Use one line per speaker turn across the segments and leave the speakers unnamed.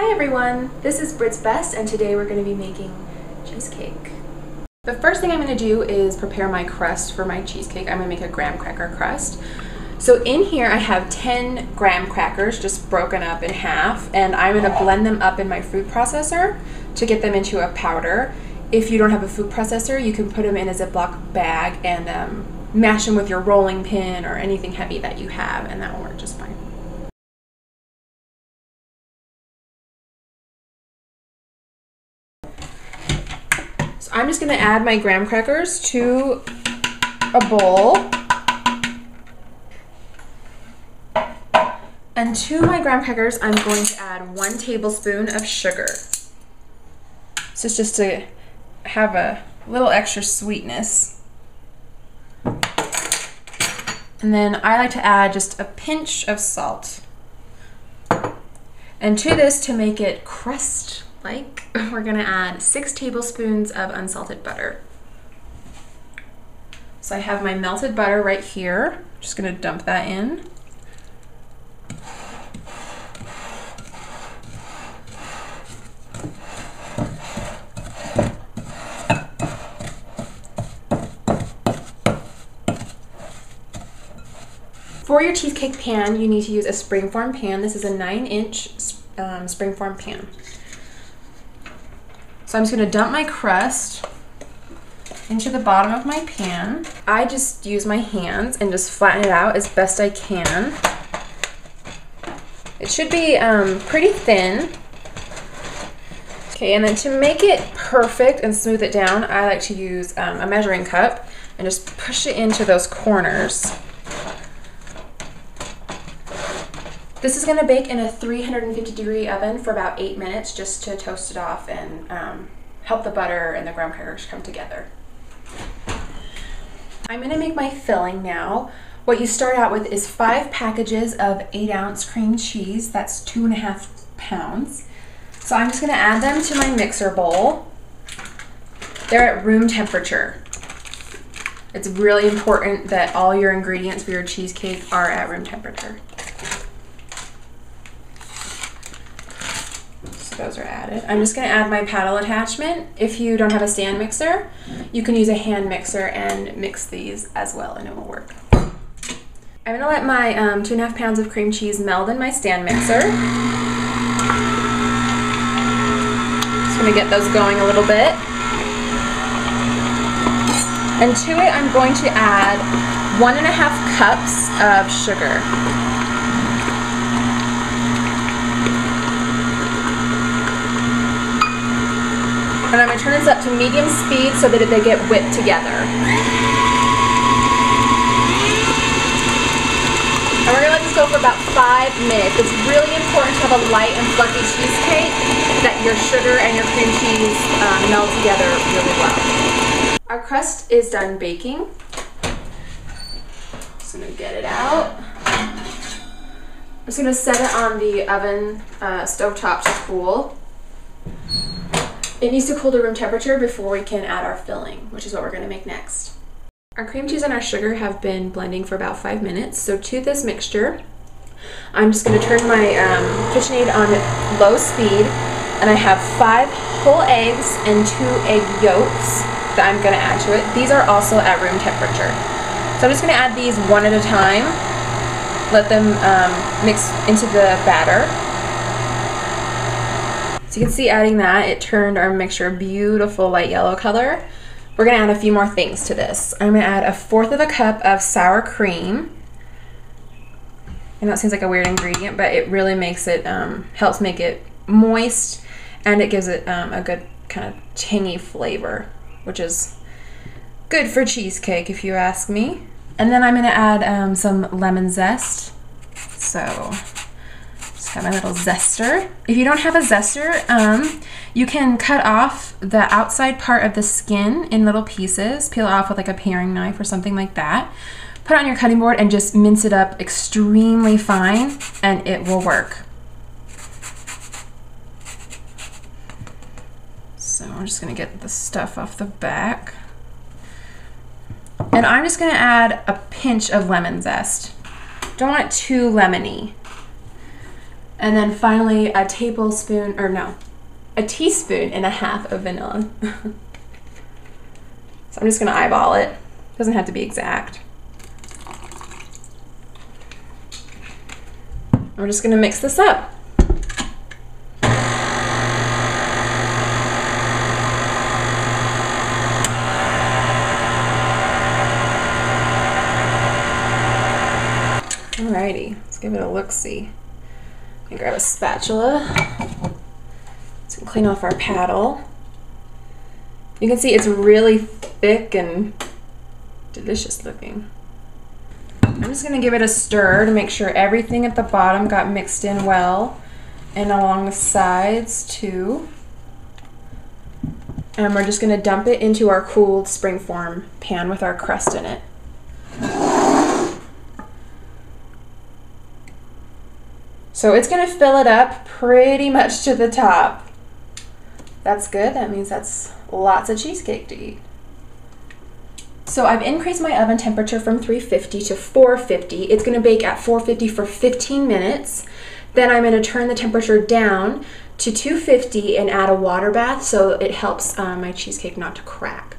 Hi everyone, this is Brit's Best and today we're going to be making cheesecake. The first thing I'm going to do is prepare my crust for my cheesecake. I'm going to make a graham cracker crust. So in here I have 10 graham crackers just broken up in half, and I'm going to blend them up in my food processor to get them into a powder. If you don't have a food processor, you can put them in a Ziploc bag and mash them with your rolling pin or anything heavy that you have, and that will work just fine. So I'm just going to add my graham crackers to a bowl. And to my graham crackers, I'm going to add 1 tablespoon of sugar. So it's just to have a little extra sweetness. And then I like to add just a pinch of salt. And to this, to make it crust-like, we're going to add 6 tablespoons of unsalted butter. So I have my melted butter right here. I'm just going to dump that in. For your cheesecake pan, you need to use a springform pan. This is a 9-inch springform pan. So I'm just going to dump my crust into the bottom of my pan. I just use my hands and just flatten it out as best I can. It should be pretty thin. Okay, and then to make it perfect and smooth it down, I like to use a measuring cup and just push it into those corners. This is going to bake in a 350-degree oven for about 8 minutes just to toast it off and help the butter and the graham crackers come together. I'm going to make my filling now. What you start out with is 5 packages of 8-ounce cream cheese. That's 2.5 pounds. So I'm just going to add them to my mixer bowl. They're at room temperature. It's really important that all your ingredients for your cheesecake are at room temperature. Those are added. I'm just going to add my paddle attachment. If you don't have a stand mixer, you can use a hand mixer and mix these as well, and it will work. I'm going to let my 2.5 pounds of cream cheese meld in my stand mixer. Just going to get those going a little bit. And to it, I'm going to add 1.5 cups of sugar. And I'm going to turn this up to medium speed so that they get whipped together. And we're going to let this go for about 5 minutes. It's really important to have a light and fluffy cheesecake that your sugar and your cream cheese meld together really well. Our crust is done baking. Just going to get it out. I'm just going to set it on the oven stovetop to cool. It needs to cool to room temperature before we can add our filling, which is what we're going to make next. Our cream cheese and our sugar have been blending for about 5 minutes. So to this mixture, I'm just going to turn my KitchenAid on low speed, and I have 5 whole eggs and 2 egg yolks that I'm going to add to it. These are also at room temperature. So I'm just going to add these one at a time, let them mix into the batter. So you can see adding that, it turned our mixture a beautiful light yellow color. We're going to add a few more things to this. I'm going to add 1/4 cup of sour cream. I know it seems like a weird ingredient, but it really makes it, helps make it moist, and it gives it a good kind of tangy flavor, which is good for cheesecake if you ask me. And then I'm going to add some lemon zest. So got my little zester. If you don't have a zester, you can cut off the outside part of the skin in little pieces, peel it off with like a paring knife or something like that. Put it on your cutting board and just mince it up extremely fine, and it will work. So I'm just gonna get the stuff off the back. And I'm just gonna add a pinch of lemon zest. Don't want it too lemony. And then finally a tablespoon, or no, a teaspoon and a half of vanilla. So I'm just gonna eyeball it. Doesn't have to be exact. We're just gonna mix this up. Alrighty, let's give it a look-see. And grab a spatula to clean off our paddle. You can see it's really thick and delicious looking. I'm just gonna give it a stir to make sure everything at the bottom got mixed in well, and along the sides too. And we're just gonna dump it into our cooled springform pan with our crust in it. So it's gonna fill it up pretty much to the top. That's good, that means that's lots of cheesecake to eat. So I've increased my oven temperature from 350 to 450. It's gonna bake at 450 for 15 minutes. Then I'm gonna turn the temperature down to 250 and add a water bath so it helps my cheesecake not to crack.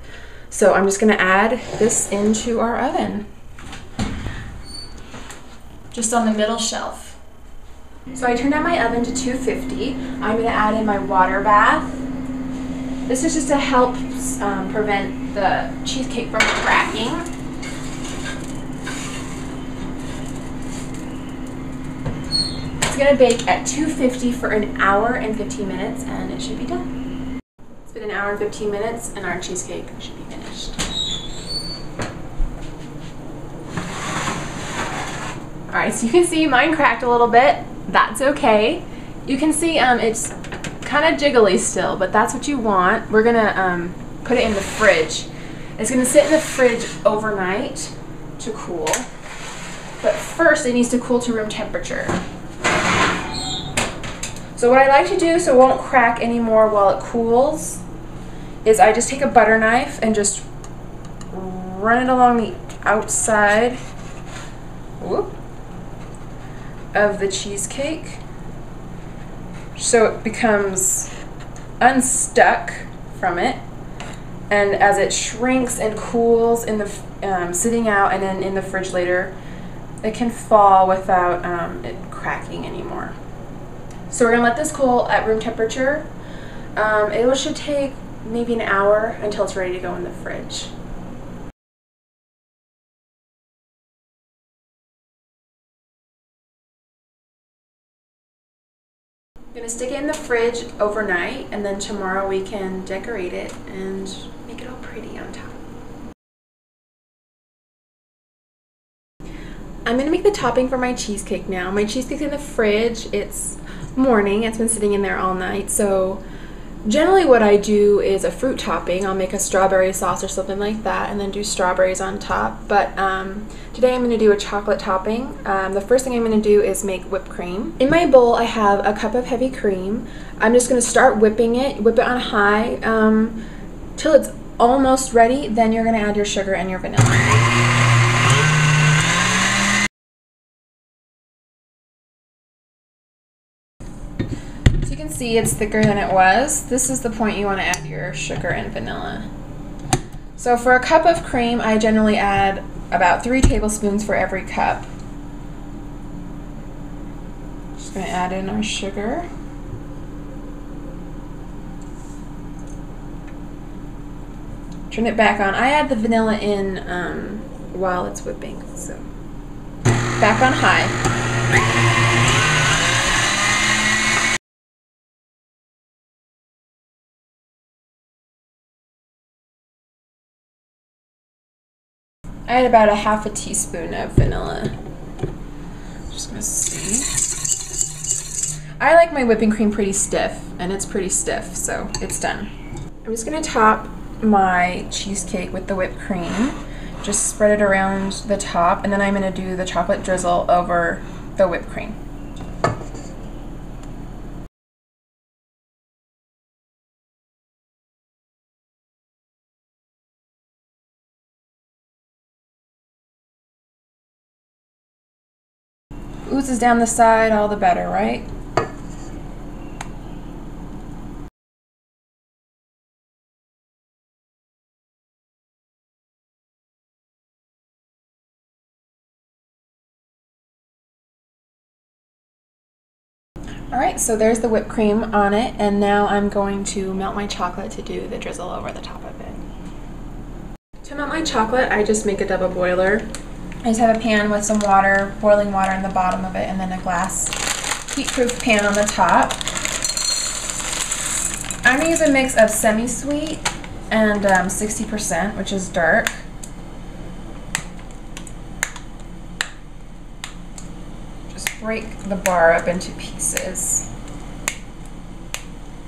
So I'm just gonna add this into our oven. Just on the middle shelf. So I turned on my oven to 250. I'm gonna add in my water bath. This is just to help prevent the cheesecake from cracking. It's gonna bake at 250 for an hour and 15 minutes and it should be done. It's been an hour and 15 minutes and our cheesecake should be finished. All right, so you can see mine cracked a little bit. That's okay. You can see it's kind of jiggly still, but that's what you want. We're gonna put it in the fridge. It's gonna sit in the fridge overnight to cool. But first it needs to cool to room temperature. So what I like to do so it won't crack anymore while it cools is I just take a butter knife and just run it along the outside of the cheesecake so it becomes unstuck from it, and as it shrinks and cools in the sitting out and then in the fridge later, it can fall without it cracking anymore. So we're gonna let this cool at room temperature. It should take maybe an hour until it's ready to go in the fridge. I'm gonna stick it in the fridge overnight, and then tomorrow we can decorate it and make it all pretty on top. I'm gonna make the topping for my cheesecake now. My cheesecake's in the fridge. It's morning, it's been sitting in there all night, so generally what I do is a fruit topping. I'll make a strawberry sauce or something like that and then do strawberries on top. But today I'm going to do a chocolate topping. The first thing I'm going to do is make whipped cream. In my bowl I have a cup of heavy cream. I'm just going to start whipping it, whip it on high till it's almost ready. Then you're going to add your sugar and your vanilla. You can see it's thicker than it was. This is the point you want to add your sugar and vanilla. So for a cup of cream, I generally add about 3 tablespoons for every cup. Just going to add in our sugar. Turn it back on. I add the vanilla in while it's whipping, so back on high. I add about a half a teaspoon of vanilla. Just gonna see. I like my whipping cream pretty stiff, and it's pretty stiff, so it's done. I'm just gonna top my cheesecake with the whipped cream. Just spread it around the top, and then I'm gonna do the chocolate drizzle over the whipped cream. Oozes down the side, all the better, right? Alright, so there's the whipped cream on it, and now I'm going to melt my chocolate to do the drizzle over the top of it. To melt my chocolate, I just make a double boiler. I just have a pan with some water, boiling water in the bottom of it, and then a glass heat-proof pan on the top. I'm going to use a mix of semi-sweet and 60%, which is dark. Just break the bar up into pieces,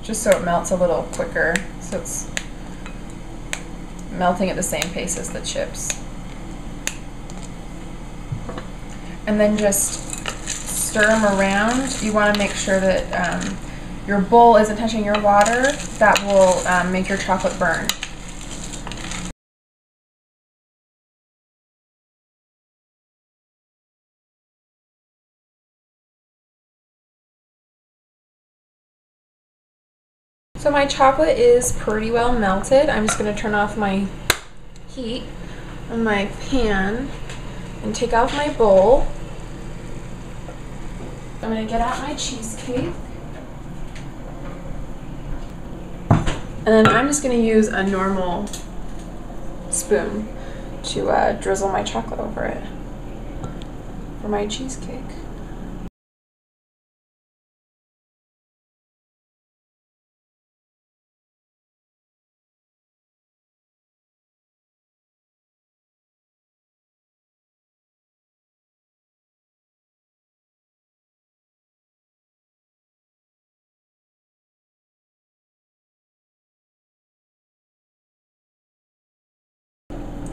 just so it melts a little quicker, so it's melting at the same pace as the chips. And then just stir them around. You want to make sure that your bowl isn't touching your water. That will make your chocolate burn. So my chocolate is pretty well melted. I'm just going to turn off my heat on my pan and take off my bowl. I'm going to get out my cheesecake. And then I'm just going to use a normal spoon to drizzle my chocolate over it for my cheesecake.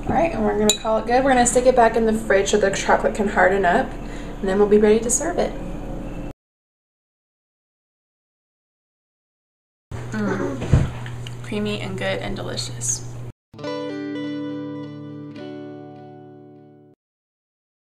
Alright, and we're going to call it good. We're going to stick it back in the fridge so the chocolate can harden up, and then we'll be ready to serve it. Creamy and good and delicious.